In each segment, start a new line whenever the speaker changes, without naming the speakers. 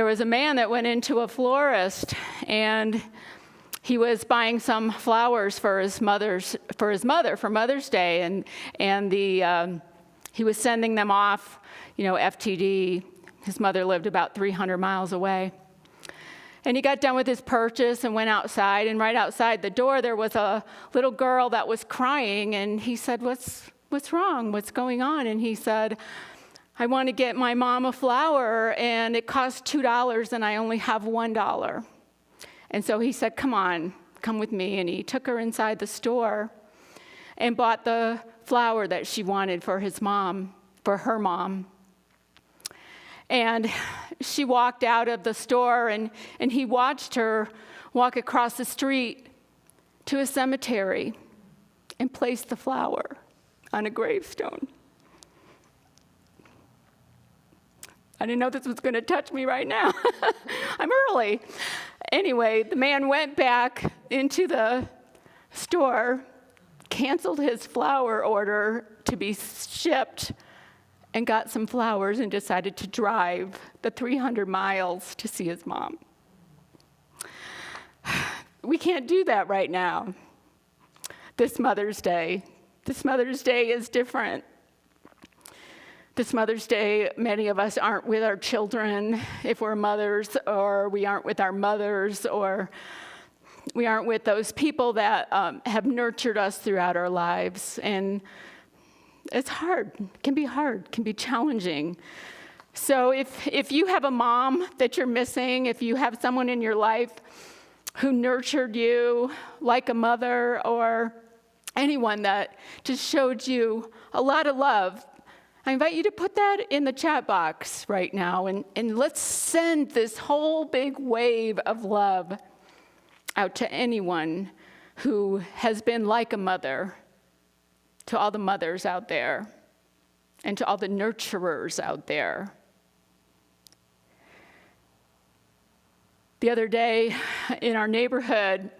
there was a man that went into a florist, and he was buying some flowers for his mother for Mother's Day, and he was sending them off, FTD. His mother lived about 300 miles away. And he got done with his purchase and went outside, and right outside the door there was a little girl that was crying, and he said, What's wrong? What's going on? And he said, I want to get my mom a flower, and it costs $2, and I only have $1. And so he said, come with me. And he took her inside the store and bought the flower that she wanted for her mom. And she walked out of the store, and he watched her walk across the street to a cemetery and place the flower on a gravestone. I didn't know this was going to touch me right now. I'm early. Anyway, the man went back into the store, canceled his flower order to be shipped, and got some flowers and decided to drive the 300 miles to see his mom. We can't do that right now. This Mother's Day is different. This Mother's Day, many of us aren't with our children if we're mothers, or we aren't with our mothers, or we aren't with those people that have nurtured us throughout our lives. And it's hard. It can be challenging. So if you have a mom that you're missing, if you have someone in your life who nurtured you like a mother, or anyone that just showed you a lot of love, I invite you to put that in the chat box right now, and let's send this whole big wave of love out to anyone who has been like a mother, to all the mothers out there, and to all the nurturers out there. The other day in our neighborhood,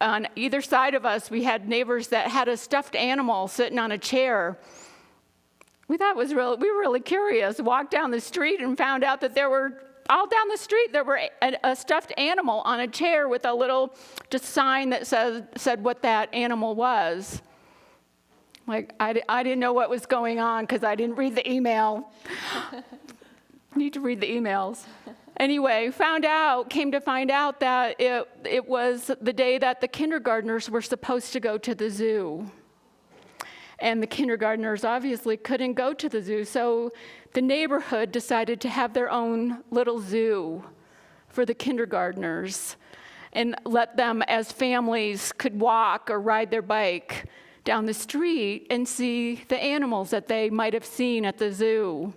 on either side of us, we had neighbors that had a stuffed animal sitting on a chair. We thought we were really curious. Walked down the street and found out that all down the street there were a stuffed animal on a chair with a little just sign that said what that animal was. Like, I didn't know what was going on because I didn't read the email. Need to read the emails. Anyway, came to find out that it was the day that the kindergartners were supposed to go to the zoo. And the kindergartners obviously couldn't go to the zoo, so the neighborhood decided to have their own little zoo for the kindergartners and let them, as families, could walk or ride their bike down the street and see the animals that they might have seen at the zoo.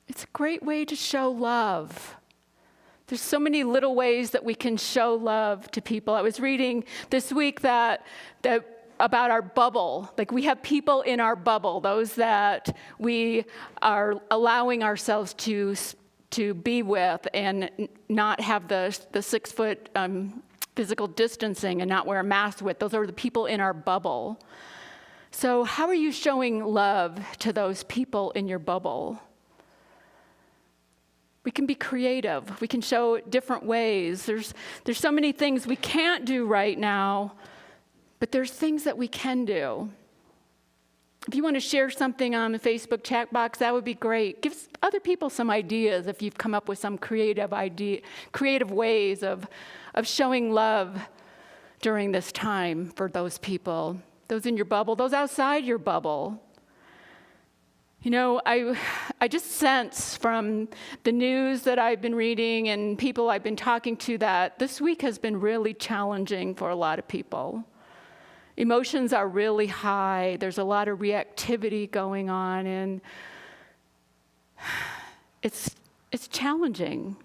It's a great way to show love. There's so many little ways that we can show love to people. I was reading this week that about our bubble. Like, we have people in our bubble, those that we are allowing ourselves to be with and not have the 6 foot physical distancing and not wear a mask with. Those are the people in our bubble. So how are you showing love to those people in your bubble? We can be creative. We can show different ways. There's so many things we can't do right now, but there's things that we can do. If you want to share something on the Facebook chat box, that would be great. Give other people some ideas if you've come up with some creative ways of showing love during this time for those people, those in your bubble, those outside your bubble. I just sense from the news that I've been reading and people I've been talking to that this week has been really challenging for a lot of people. Emotions are really high. There's a lot of reactivity going on, and it's challenging.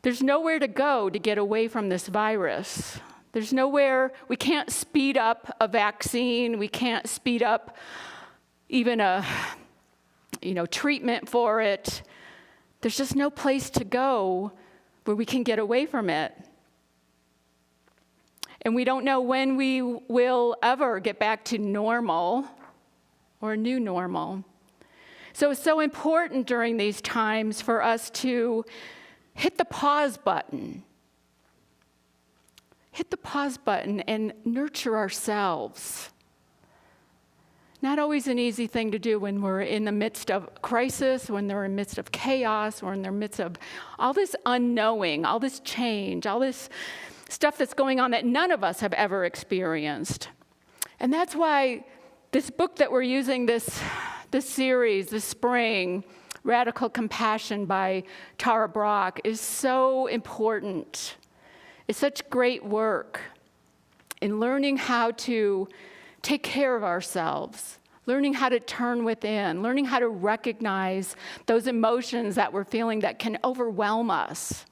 There's nowhere to go to get away from this virus. There's nowhere, we can't speed up a vaccine. We can't speed up even a treatment for it. There's just no place to go where we can get away from it. And we don't know when we will ever get back to normal or a new normal. So it's so important during these times for us to hit the pause button. Hit the pause button and nurture ourselves. Not always an easy thing to do when we're in the midst of crisis, when they're in the midst of chaos, or in the midst of all this unknowing, all this change, all this stuff that's going on that none of us have ever experienced. And that's why this book that we're using this series, this spring, Radical Compassion by Tara Brach, is so important. It's such great work in learning how to take care of ourselves, learning how to turn within, learning how to recognize those emotions that we're feeling that can overwhelm us.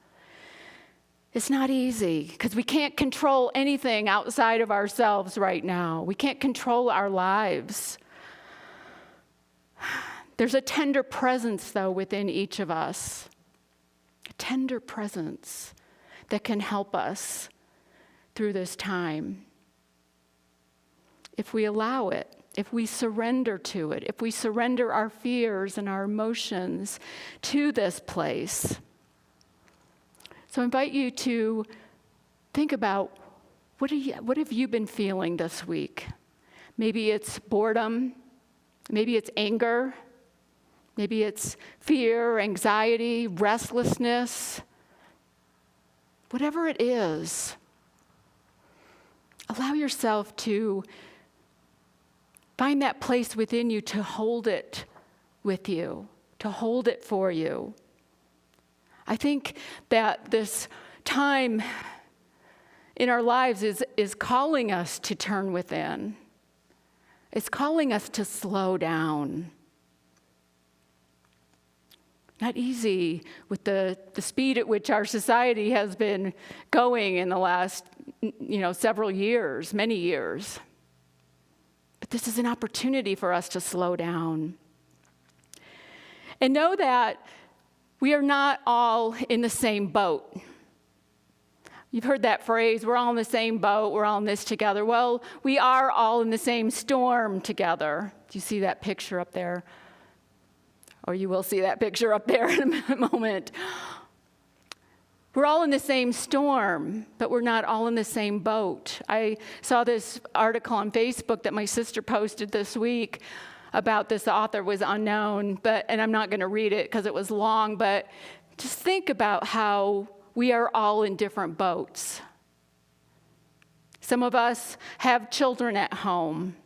It's not easy because we can't control anything outside of ourselves right now. We can't control our lives. There's a tender presence, though, within each of us, a tender presence that can help us through this time. If we allow it, if we surrender to it, if we surrender our fears and our emotions to this place. So I invite you to think about what have you been feeling this week? Maybe it's boredom, maybe it's anger, maybe it's fear, anxiety, restlessness. Whatever it is, allow yourself to find that place within you to hold it with you, to hold it for you. I think that this time in our lives is calling us to turn within. It's calling us to slow down. Not easy with the speed at which our society has been going in the last, several years, many years. But this is an opportunity for us to slow down. And know that we are not all in the same boat. You've heard that phrase, we're all in the same boat, we're all in this together. Well, we are all in the same storm together. Do you see that picture up there? Or you will see that picture up there in a moment. We're all in the same storm, but we're not all in the same boat. I saw this article on Facebook that my sister posted this week about this author was unknown, and I'm not going to read it because it was long, but just think about how we are all in different boats. Some of us have children at home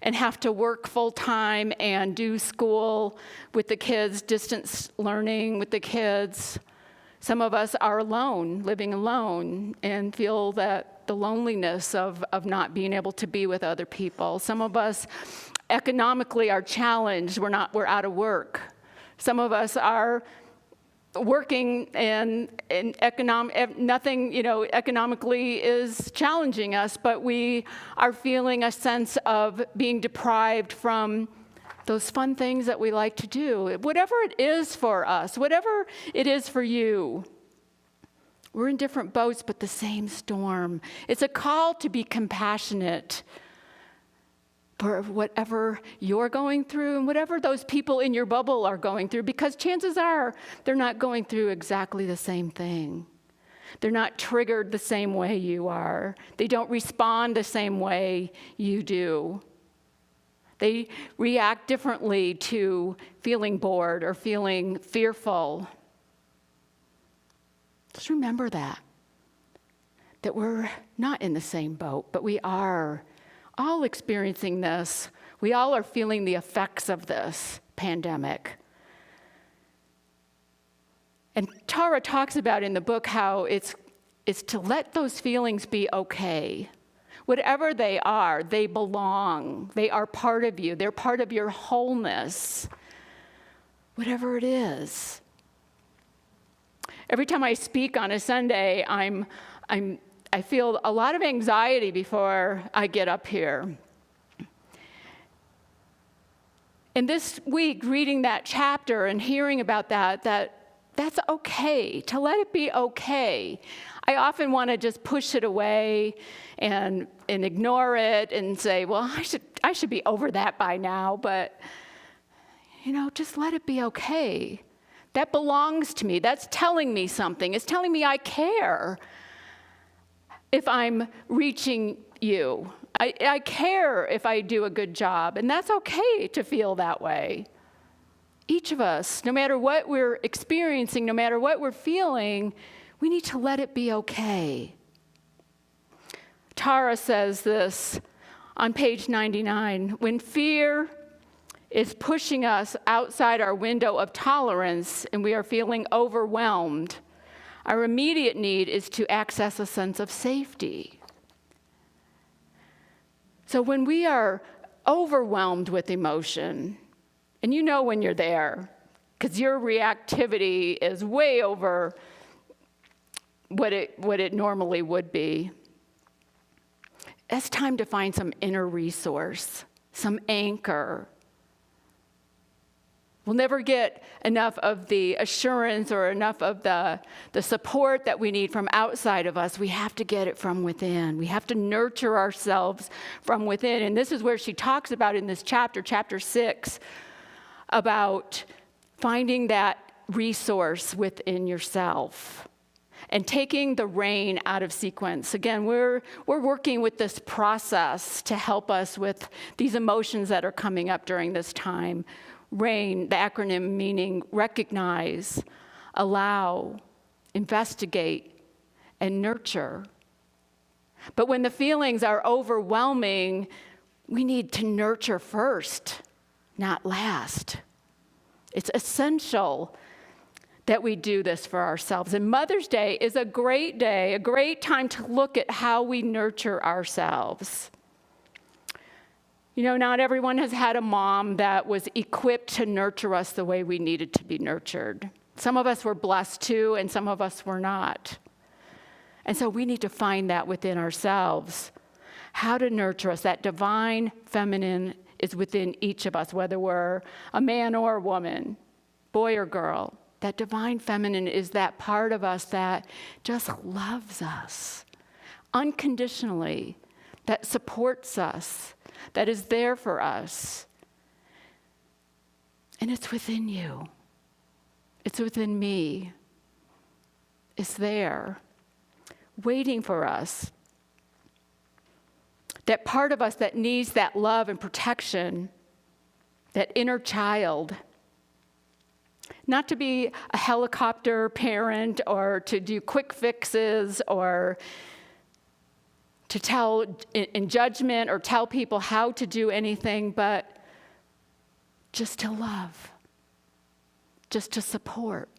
and have to work full-time and do school with the kids, distance learning with the kids. Some of us are alone, living alone, and feel that the loneliness of not being able to be with other people. Some of us economically are challenged. We're out of work. Some of us are working and nothing, economically is challenging us, but we are feeling a sense of being deprived from those fun things that we like to do. Whatever it is for us, whatever it is for you, we're in different boats, but the same storm. It's a call to be compassionate for whatever you're going through and whatever those people in your bubble are going through, because chances are they're not going through exactly the same thing. They're not triggered the same way you are. They don't respond the same way you do. They react differently to feeling bored or feeling fearful. Just remember that we're not in the same boat, but we are all experiencing this. We all are feeling the effects of this pandemic. And Tara talks about in the book how it's to let those feelings be okay. Whatever they are, they belong. They are part of you. They're part of your wholeness. Whatever it is. Every time I speak on a Sunday, I feel a lot of anxiety before I get up here. And this week, reading that chapter and hearing about that's okay, to let it be okay. I often want to just push it away and ignore it and say, well, I should be over that by now, but just let it be okay. That belongs to me. That's telling me something. It's telling me I care if I'm reaching you. I care if I do a good job, and that's okay to feel that way. Each of us, no matter what we're experiencing, no matter what we're feeling, we need to let it be okay. Tara says this on page 99, when fear is pushing us outside our window of tolerance and we are feeling overwhelmed, our immediate need is to access a sense of safety. So when we are overwhelmed with emotion, and you know when you're there, because your reactivity is way over what it normally would be, it's time to find some inner resource, some anchor. We'll never get enough of the assurance or enough of the support that we need from outside of us. We have to get it from within. We have to nurture ourselves from within. And this is where she talks about in this chapter 6, about finding that resource within yourself and taking the rain out of sequence. Again, we're working with this process to help us with these emotions that are coming up during this time. RAIN, the acronym meaning recognize, allow, investigate, and nurture. But when the feelings are overwhelming, we need to nurture first, not last. It's essential that we do this for ourselves. And Mother's Day is a great day, a great time to look at how we nurture ourselves. Not everyone has had a mom that was equipped to nurture us the way we needed to be nurtured. Some of us were blessed too, and some of us were not. And so we need to find that within ourselves, how to nurture us. That divine feminine is within each of us, whether we're a man or a woman, boy or girl. That divine feminine is that part of us that just loves us unconditionally, that supports us, that is there for us. And it's within you. It's within me. It's there, waiting for us. That part of us that needs that love and protection, that inner child. Not to be a helicopter parent or to do quick fixes or to tell in judgment or tell people how to do anything, but just to love, just to support.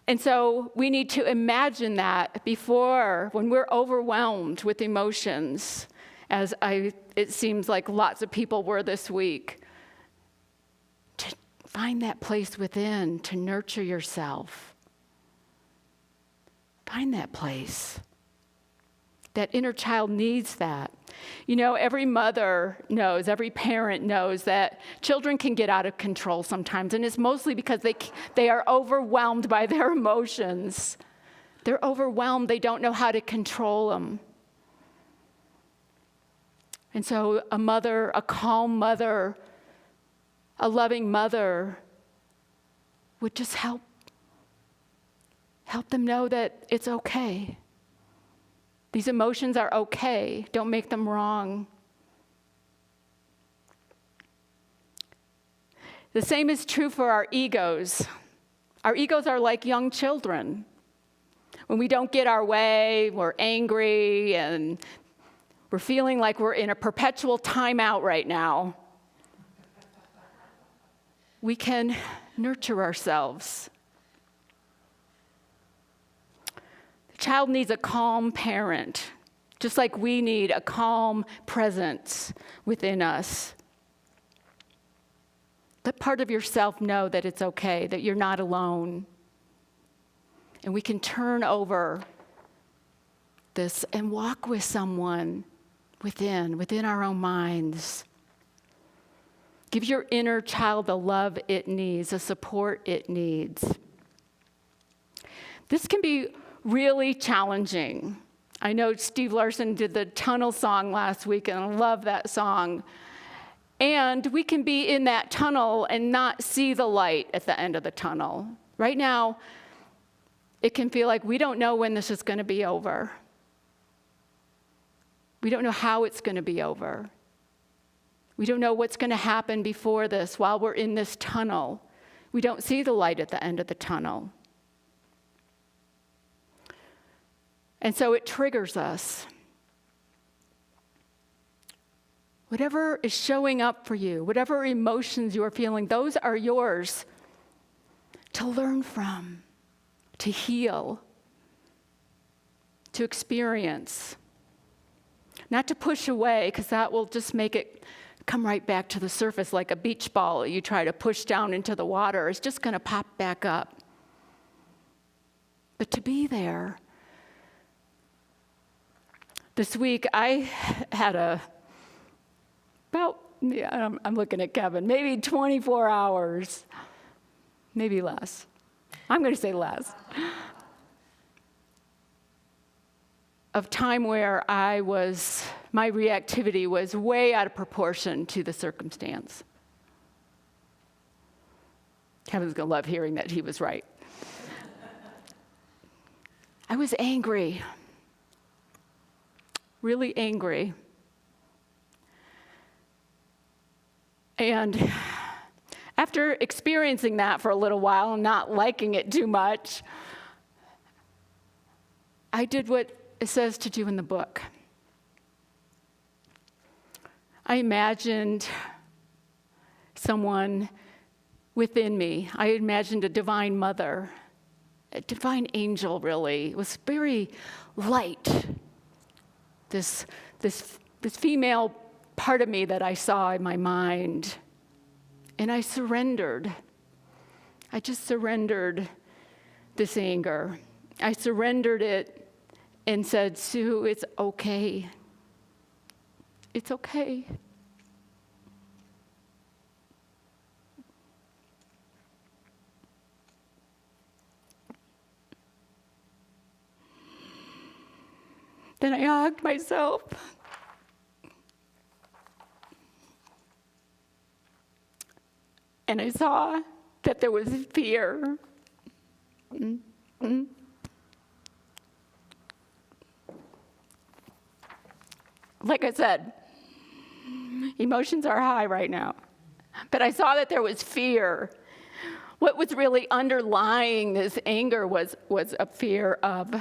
And so we need to imagine that before, when we're overwhelmed with emotions, as it seems like lots of people were this week, to find that place within to nurture yourself. Find that place. That inner child needs that. Every mother knows, every parent knows that children can get out of control sometimes, and it's mostly because they are overwhelmed by their emotions. They're overwhelmed. They don't know how to control them. And so a mother, a calm mother, a loving mother would just help them know that it's okay. These emotions are okay. Don't make them wrong. The same is true for our egos. Our egos are like young children. When we don't get our way, we're angry, and we're feeling like we're in a perpetual timeout right now. We can nurture ourselves. The child needs a calm parent, just like we need a calm presence within us. Let part of yourself know that it's okay, that you're not alone. And we can turn over this and walk with someone within our own minds. Give your inner child the love it needs, the support it needs. This can be really challenging. I know Steve Larson did the Tunnel song last week, and I love that song. And we can be in that tunnel and not see the light at the end of the tunnel. Right now, it can feel like we don't know when this is going to be over. We don't know how it's going to be over. We don't know what's going to happen before this while we're in this tunnel. We don't see the light at the end of the tunnel. And so it triggers us. Whatever is showing up for you, whatever emotions you are feeling, those are yours to learn from, to heal, to experience. Not to push away, because that will just make it come right back to the surface like a beach ball you try to push down into the water. It's just going to pop back up. But to be there. This week, I had I'm looking at Kevin, maybe 24 hours, maybe less. I'm going to say less. Of time where my reactivity was way out of proportion to the circumstance. Kevin's going to love hearing that he was right. I was angry, really angry. And after experiencing that for a little while and not liking it too much, I did what it says to do in the book. I imagined someone within me. I imagined a divine mother, a divine angel, really. It was very light. This female part of me that I saw in my mind. And I surrendered. I just surrendered this anger. I surrendered it and said, Sue, it's okay. It's okay. Then I hugged myself. And I saw that there was fear. Like I said, emotions are high right now. But I saw that there was fear. What was really underlying this anger was a fear of,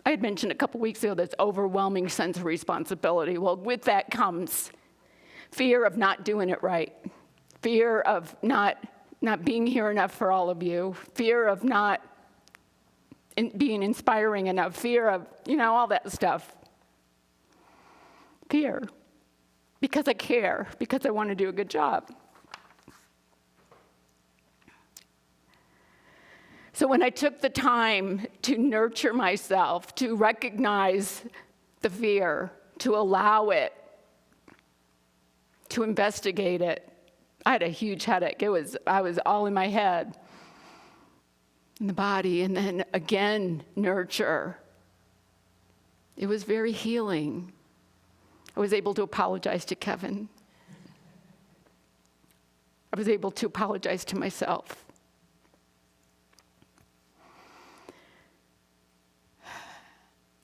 I had mentioned a couple weeks ago, this overwhelming sense of responsibility. Well, with that comes fear of not doing it right. Fear of not being here enough for all of you. Fear of not being inspiring enough. Fear of, all that stuff. Fear. Because I care. Because I want to do a good job. So when I took the time to nurture myself, to recognize the fear, to allow it, to investigate it, I had a huge headache. I was all in my head, in the body, and then again, nurture. It was very healing. I was able to apologize to Kevin. I was able to apologize to myself.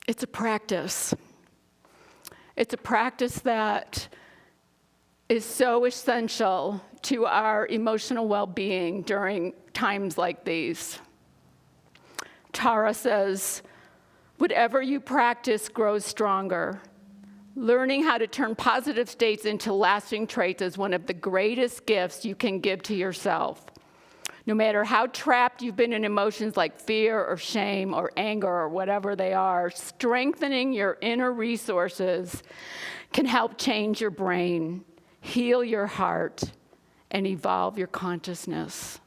It's a practice. It's a practice that is so essential to our emotional well-being during times like these. Tara says, whatever you practice grows stronger. Learning how to turn positive states into lasting traits is one of the greatest gifts you can give to yourself. No matter how trapped you've been in emotions like fear or shame or anger or whatever they are, strengthening your inner resources can help change your brain, heal your heart, and evolve your consciousness.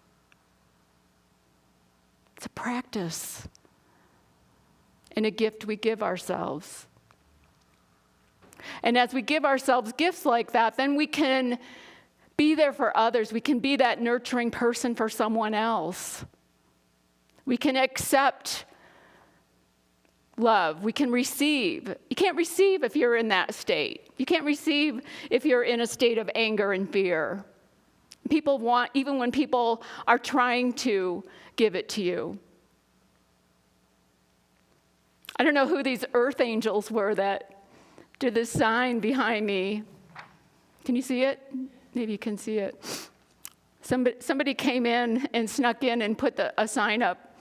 It's a practice and a gift we give ourselves. And as we give ourselves gifts like that, then we can be there for others. We can be that nurturing person for someone else. We can accept love. We can receive. You can't receive if you're in that state. You can't receive if you're in a state of anger and fear. People want, even when people are trying to give it to you. I don't know who these earth angels were that did this sign behind me. Can you see it? Maybe you can see it. Somebody came in and snuck in and put a sign up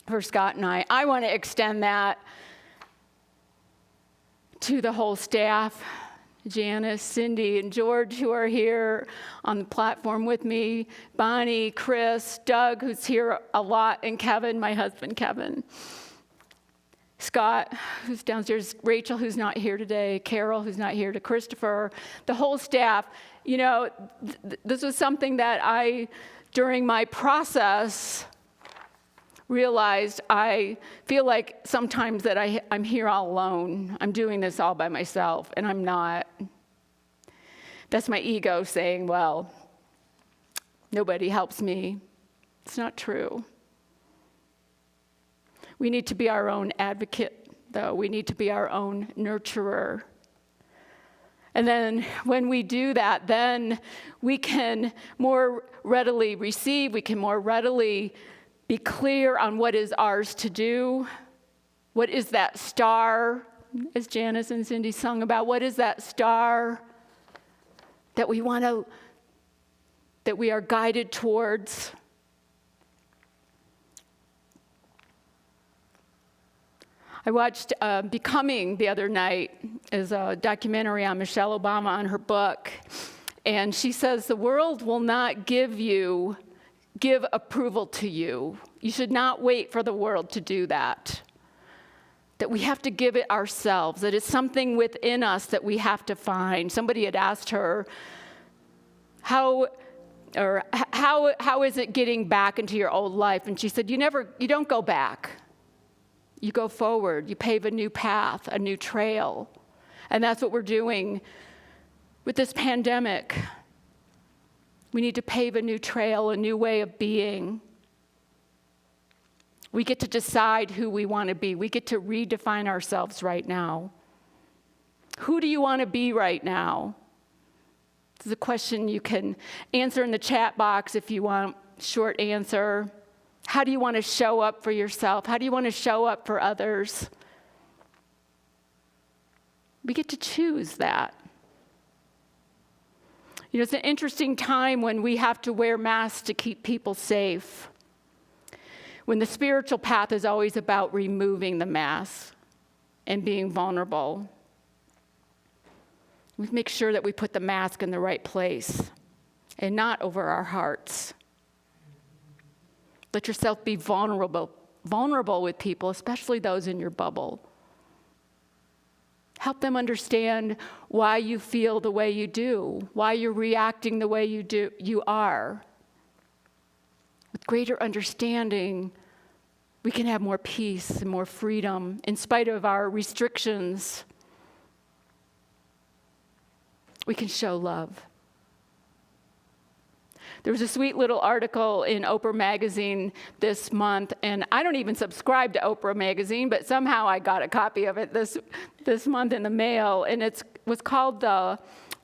for Scott and I. I want to extend that to the whole staff, Janice, Cindy, and George, who are here on the platform with me, Bonnie, Chris, Doug, who's here a lot, and Kevin, my husband, Kevin. Scott, who's downstairs, Rachel, who's not here today, Carol, who's not here, to Christopher, the whole staff. You know, this was something that I, during my process, realized I feel like sometimes that I'm here all alone. I'm doing this all by myself, and I'm not. That's my ego saying, well, nobody helps me. It's not true. We need to be our own advocate, though. We need to be our own nurturer. And then when we do that, then we can more readily receive, we can more readily be clear on what is ours to do. What is that star, as Janice and Cindy sung about? What is that star that we are guided towards? I watched Becoming the other night, is a documentary on Michelle Obama on her book. And she says the world will not give approval to you. You should not wait for the world to do that. That we have to give it ourselves, that it's something within us that we have to find. Somebody had asked her, how is it getting back into your old life? And she said, you don't go back. You go forward, you pave a new path, a new trail. And that's what we're doing with this pandemic. We need to pave a new trail, a new way of being. We get to decide who we want to be. We get to redefine ourselves right now. Who do you want to be right now? This is a question you can answer in the chat box if you want a short answer. How do you want to show up for yourself? How do you want to show up for others? We get to choose that. You know, it's an interesting time when we have to wear masks to keep people safe. When the spiritual path is always about removing the mask and being vulnerable. We make sure that we put the mask in the right place and not over our hearts. Let yourself be vulnerable with people, especially those in your bubble. Help them understand why you feel the way you do, why you're reacting the way you are. With greater understanding, we can have more peace and more freedom in spite of our restrictions. We can show love. There was a sweet little article in Oprah magazine this month, and I don't even subscribe to Oprah magazine, but somehow I got a copy of it this month in the mail, and it was called the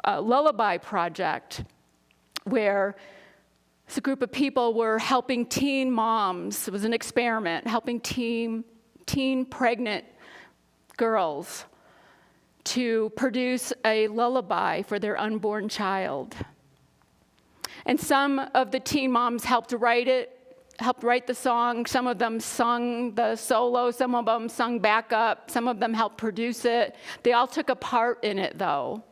Lullaby Project, where a group of people were helping teen moms. It was an experiment, helping teen pregnant girls to produce a lullaby for their unborn child. And some of the teen moms helped write the song. Some of them sung the solo. Some of them sung backup. Some of them helped produce it. They all took a part in it, though.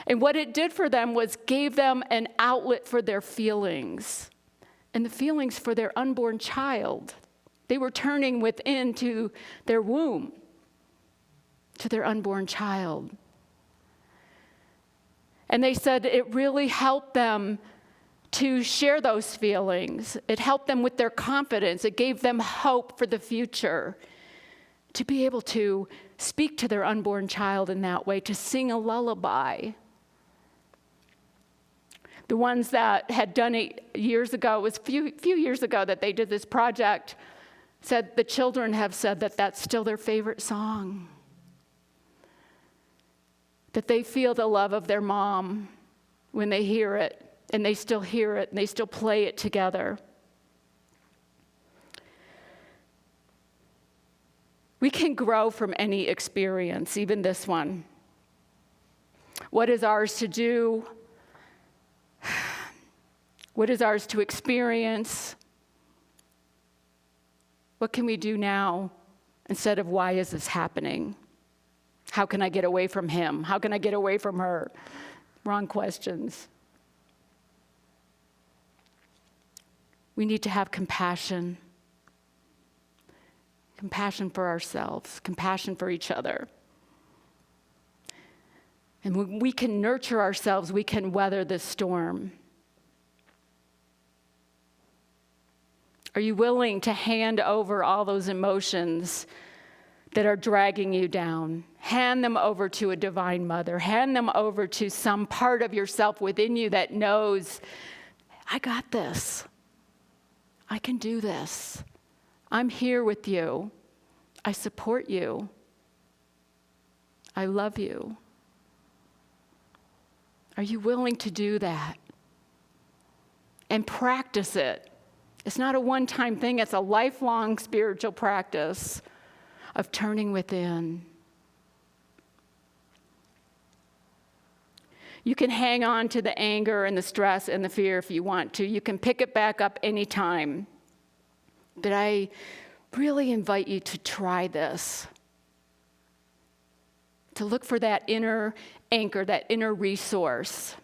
And what it did for them was gave them an outlet for their feelings and the feelings for their unborn child. They were turning within to their womb, to their unborn child. And they said it really helped them to share those feelings. It helped them with their confidence. It gave them hope for the future, to be able to speak to their unborn child in that way, to sing a lullaby. The ones that had done it years ago, it was a few years ago that they did this project, The children have said that that's still their favorite song. That they feel the love of their mom when they hear it, and they still hear it, and they still play it together. We can grow from any experience, even this one. What is ours to do? What is ours to experience? What can we do now instead of why is this happening? How can I get away from him? How can I get away from her? Wrong questions. We need to have compassion. Compassion for ourselves, compassion for each other. And when we can nurture ourselves, we can weather this storm. Are you willing to hand over all those emotions that are dragging you down? Hand them over to a divine mother. Hand them over to some part of yourself within you that knows, I got this. I can do this. I'm here with you. I support you. I love you. Are you willing to do that? And practice it. It's not a one-time thing. It's a lifelong spiritual practice of turning within. You can hang on to the anger and the stress and the fear if you want to. You can pick it back up anytime. But I really invite you to try this. To look for that inner anchor, that inner resource.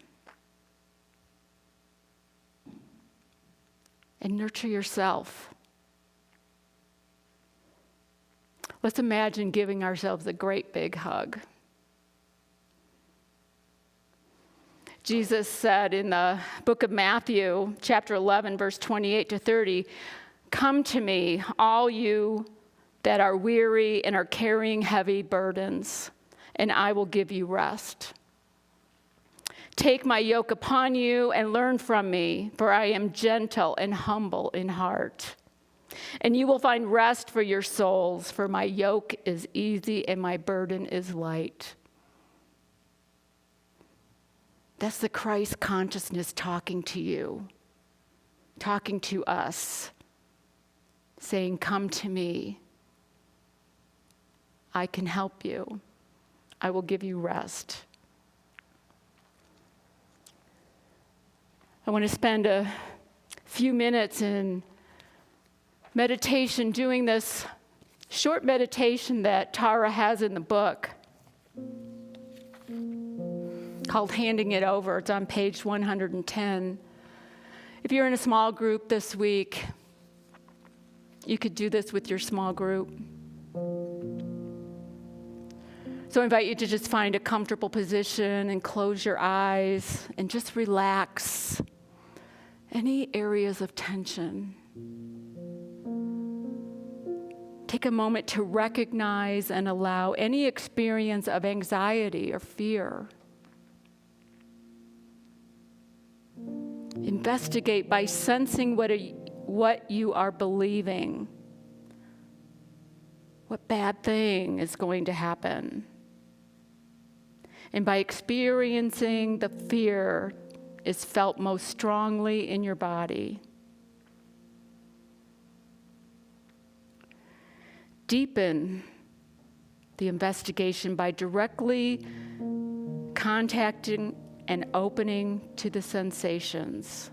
And nurture yourself. Let's imagine giving ourselves a great big hug. Jesus said in the book of Matthew, chapter 11, verse 28 to 30, "Come to me, all you that are weary and are carrying heavy burdens, and I will give you rest. Take my yoke upon you and learn from me, for I am gentle and humble in heart. And you will find rest for your souls, for my yoke is easy and my burden is light." That's the Christ consciousness talking to you, talking to us, saying, "Come to me. I can help you. I will give you rest." I want to spend a few minutes in meditation doing this short meditation that Tara has in the book called Handing It Over. It's on page 110. If you're in a small group this week, you could do this with your small group. So I invite you to just find a comfortable position and close your eyes and just relax any areas of tension. Take a moment to recognize and allow any experience of anxiety or fear. Investigate by sensing what you are believing. What bad thing is going to happen? And by experiencing the fear is felt most strongly in your body. Deepen the investigation by directly contacting and opening to the sensations.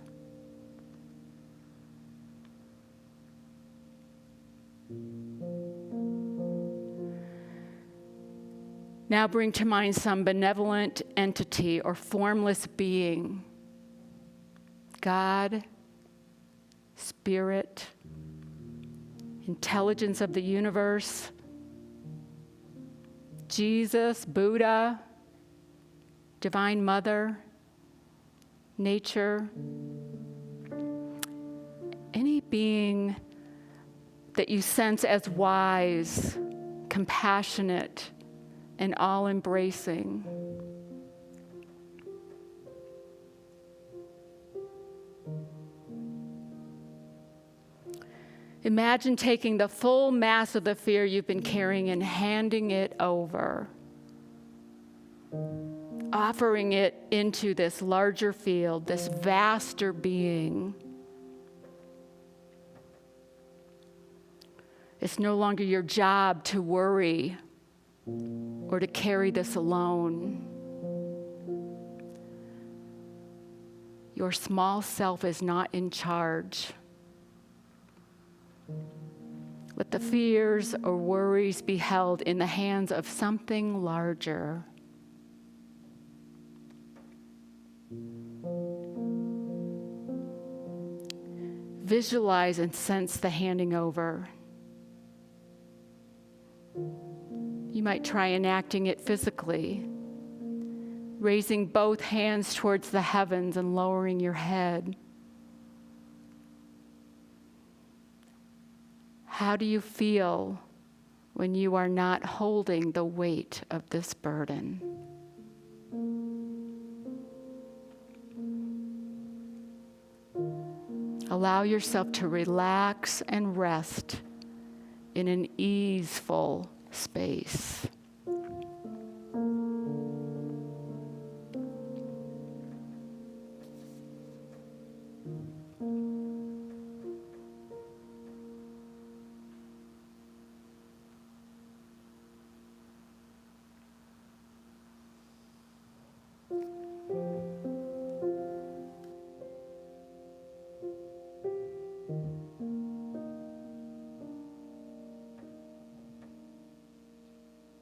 Now bring to mind some benevolent entity or formless being. God, Spirit, intelligence of the universe, Jesus, Buddha, Divine Mother, nature, any being that you sense as wise, compassionate, and all-embracing. Imagine taking the full mass of the fear you've been carrying and handing it over, offering it into this larger field, this vaster being. It's no longer your job to worry or to carry this alone. Your small self is not in charge. Let the fears or worries be held in the hands of something larger. Visualize and sense the handing over. You might try enacting it physically, raising both hands towards the heavens and lowering your head. How do you feel when you are not holding the weight of this burden? Allow yourself to relax and rest in an easeful space.